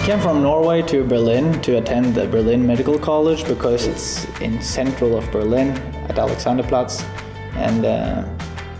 came from Norway to Berlin to attend the Berlin Medical College because it's in central of Berlin at Alexanderplatz, and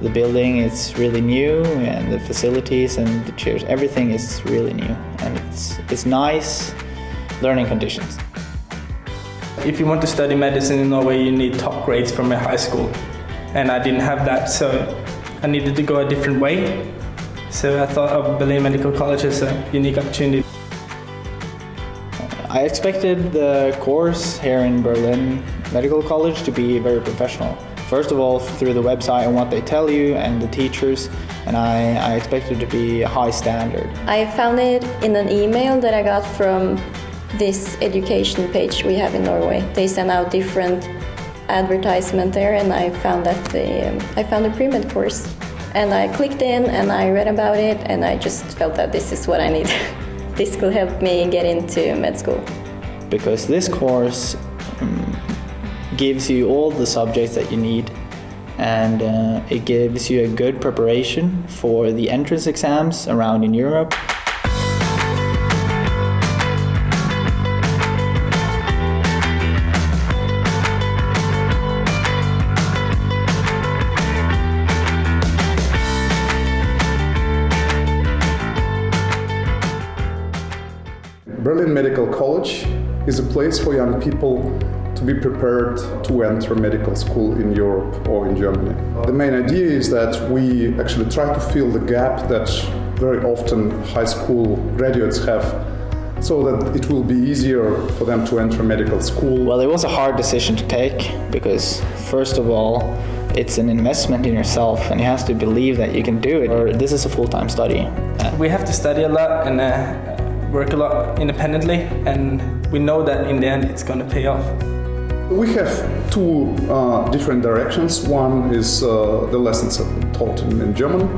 the building is really new, and the facilities and the chairs, everything is really new, and it's nice learning conditions. If you want to study medicine in Norway, you need top grades from a high school, and I didn't have that, so I needed to go a different way. So I thought of Berlin Medical College as a unique opportunity. I expected the course here in Berlin Medical College to be very professional. First of all, through the website and what they tell you and the teachers, and I expected it to be a high standard. I found it in an email that I got from this education page we have in Norway. They send out different advertisement there, and I found that I found a pre-med course. And I clicked in and I read about it, and I just felt that this is what I need. This could help me get into med school. Because this course gives you all the subjects that you need, and it gives you a good preparation for the entrance exams around in Europe. Berlin Medical College is a place for young people to be prepared to enter medical school in Europe or in Germany. The main idea is that we actually try to fill the gap that very often high school graduates have, so that it will be easier for them to enter medical school. Well, it was a hard decision to take because, first of all, it's an investment in yourself, and you have to believe that you can do it, or this is a full-time study. We have to study a lot and work a lot independently, and we know that in the end it's going to pay off. We have two different directions. One is the lessons are taught in German,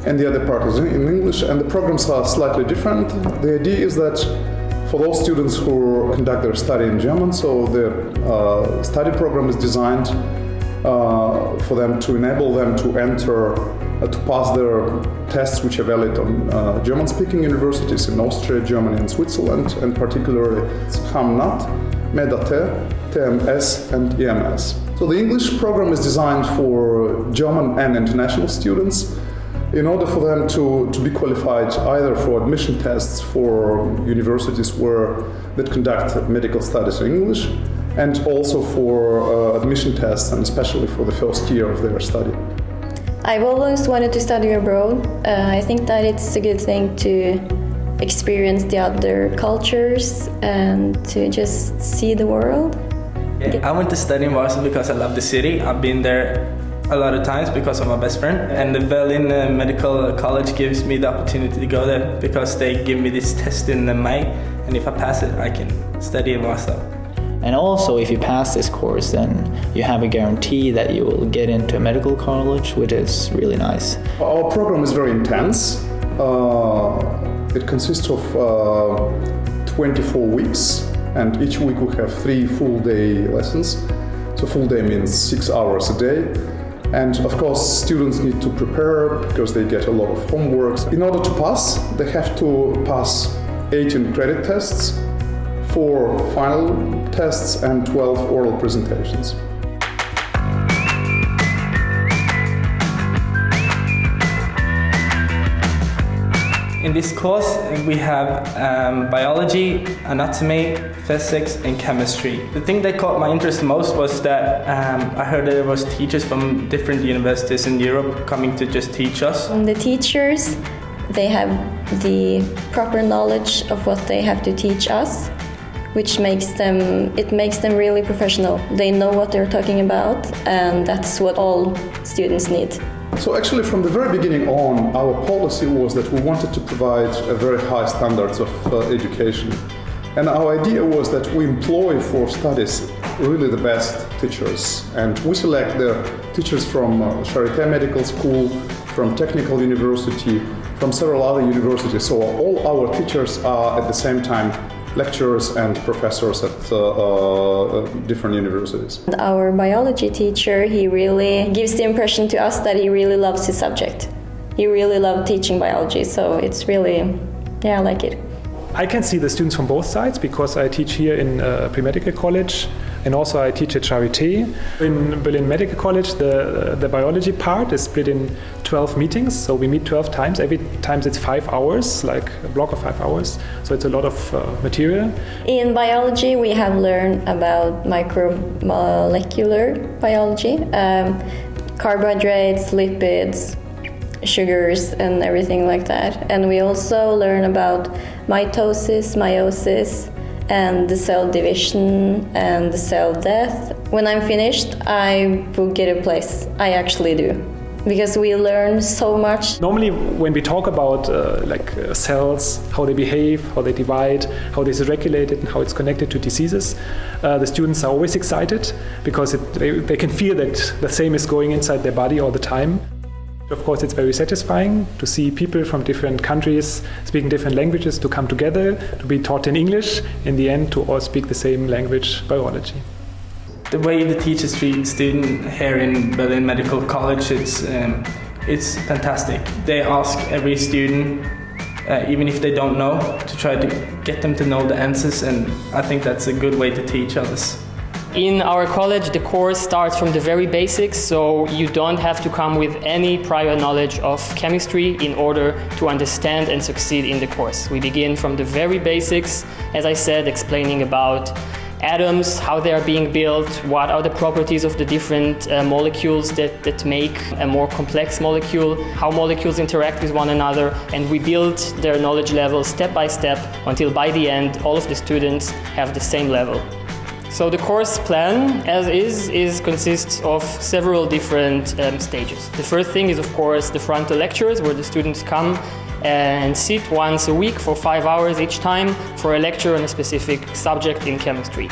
and the other part is in English, and the programs are slightly different. The idea is that for those students who conduct their study in German, so the study program is designed for them to enable them to enter, to pass their tests which are valid on German-speaking universities in Austria, Germany and Switzerland, and particularly HAMNAT, MEDATE, TMS and EMS. So the English program is designed for German and international students in order for them to be qualified either for admission tests for universities that conduct medical studies in English, and also for admission tests, and especially for the first year of their study. I've always wanted to study abroad. I think that it's a good thing to experience the other cultures and to just see the world. Yeah, I went to study in Warsaw because I love the city. I've been there a lot of times because of my best friend, and the Berlin Medical College gives me the opportunity to go there because they give me this test in May, and if I pass it, I can study in Warsaw. And also, if you pass this course, then you have a guarantee that you will get into a medical college, which is really nice. Our program is very intense. It consists of 24 weeks, and each week we have 3 full-day lessons. So full day means 6 hours a day. And of course, students need to prepare because they get a lot of homework. In order to pass, they have to pass 18 credit tests, 4 final tests and 12 oral presentations. In this course, we have biology, anatomy, physics, and chemistry. The thing that caught my interest most was that I heard there was teachers from different universities in Europe coming to just teach us. The teachers, they have the proper knowledge of what they have to teach us, which makes them really professional. They know what they're talking about, and that's what all students need. So actually from the very beginning on, our policy was that we wanted to provide a very high standards of education. And our idea was that we employ for studies really the best teachers. And we select the teachers from Charité Medical School, from Technical University, from several other universities. So all our teachers are at the same time lecturers and professors at different universities. Our biology teacher, he really gives the impression to us that he really loves his subject. He really loved teaching biology, so it's really, I like it. I can see the students from both sides because I teach here in pre-medical college and also I teach at Charité. In Berlin Medical College, the biology part is split in 12 meetings, so we meet 12 times. Every time it's 5 hours, like a block of 5 hours, so it's a lot of material. In biology, we have learned about micromolecular biology, carbohydrates, lipids, sugars and everything like that. And we also learn about mitosis, meiosis, and the cell division and the cell death. When I'm finished, I will get a place. I actually do. Because we learn so much. Normally when we talk about cells, how they behave, how they divide, how this is regulated and how it's connected to diseases, the students are always excited because they can feel that the same is going inside their body all the time. Of course, it's very satisfying to see people from different countries speaking different languages to come together, to be taught in English, in the end to all speak the same language, biology. The way the teachers treat students here in Berlin Medical College, it's fantastic. They ask every student, even if they don't know, to try to get them to know the answers, and I think that's a good way to teach others. In our college, the course starts from the very basics, so you don't have to come with any prior knowledge of chemistry in order to understand and succeed in the course. We begin from the very basics, as I said, explaining about atoms, how they are being built, what are the properties of the different molecules that make a more complex molecule, how molecules interact with one another, and we build their knowledge level step by step until by the end all of the students have the same level. So the course plan, as is consists of several different stages. The first thing is, of course, the frontal lectures, where the students come and sit once a week for 5 hours each time for a lecture on a specific subject in chemistry.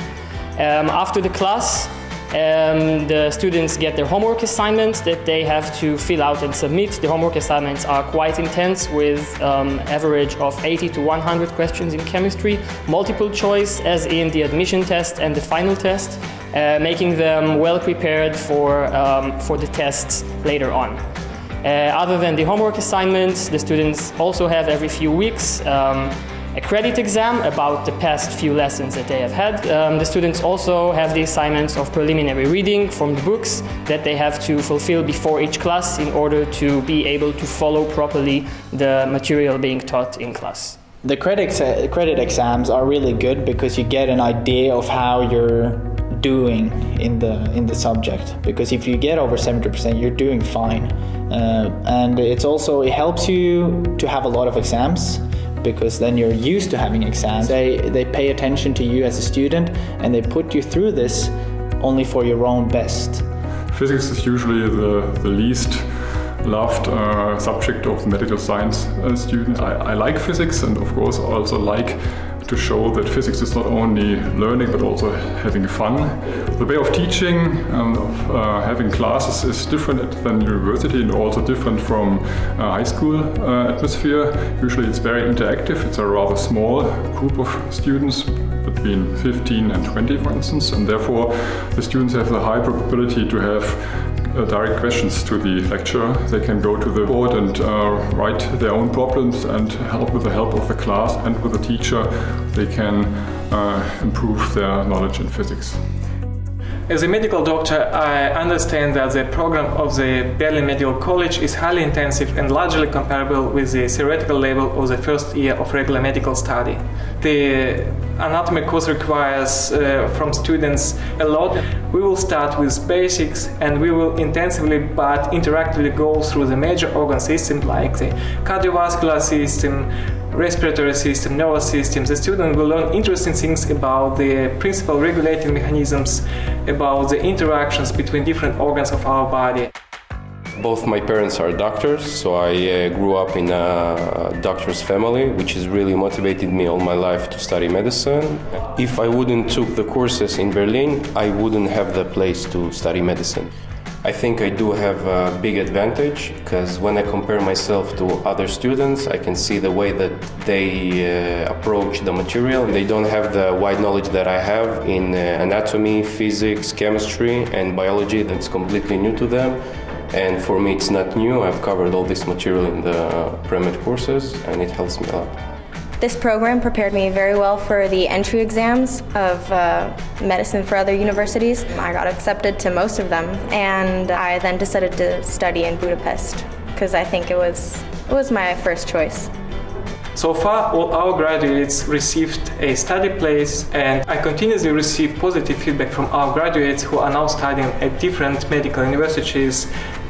After the class, the students get their homework assignments that they have to fill out and submit. The homework assignments are quite intense, with average of 80 to 100 questions in chemistry, multiple choice as in the admission test and the final test, making them well prepared for the tests later on. Other than the homework assignments, the students also have every few weeks a credit exam about the past few lessons that they have had. The students also have the assignments of preliminary reading from the books that they have to fulfill before each class in order to be able to follow properly the material being taught in class. The credit exams are really good because you get an idea of how you're doing in the subject, because if you get over 70%, you're doing fine. And it helps you to have a lot of exams, because then you're used to having exams. They pay attention to you as a student, and they put you through this only for your own best. Physics is usually the least loved subject of the medical science students. I like physics, and of course also like to show that physics is not only learning but also having fun. The way of teaching and of having classes is different than university, and also different from high school atmosphere. Usually it's very interactive. It's a rather small group of students, between 15 and 20 for instance, and therefore the students have the high probability to have direct questions to the lecturer. They can go to the board and write their own problems, and with the help of the class and with the teacher they can improve their knowledge in physics. As a medical doctor, I understand that the program of the Berlin Medical College is highly intensive and largely comparable with the theoretical level of the first year of regular medical study. The anatomy course requires from students a lot. We will start with basics, and we will intensively but interactively go through the major organ systems like the cardiovascular system, respiratory system, nervous system. The student will learn interesting things about the principal regulating mechanisms, about the interactions between different organs of our body. Both my parents are doctors, so I grew up in a doctor's family, which has really motivated me all my life to study medicine. If I wouldn't took the courses in Berlin, I wouldn't have the place to study medicine. I think I do have a big advantage, because when I compare myself to other students, I can see the way that they approach the material. They don't have the wide knowledge that I have in anatomy, physics, chemistry, and biology. That's completely new to them. And for me, it's not new. I've covered all this material in the pre-med courses, and it helps me a lot. This program prepared me very well for the entry exams of medicine for other universities. I got accepted to most of them, and I then decided to study in Budapest because I think it was my first choice. So far, all our graduates received a study place, and I continuously receive positive feedback from our graduates who are now studying at different medical universities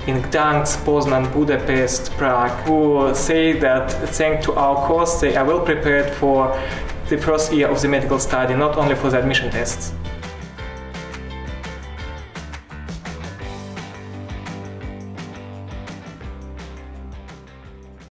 in Gdańsk, Poznan, Budapest, Prague, who say that thanks to our course they are well prepared for the first year of the medical study, not only for the admission tests.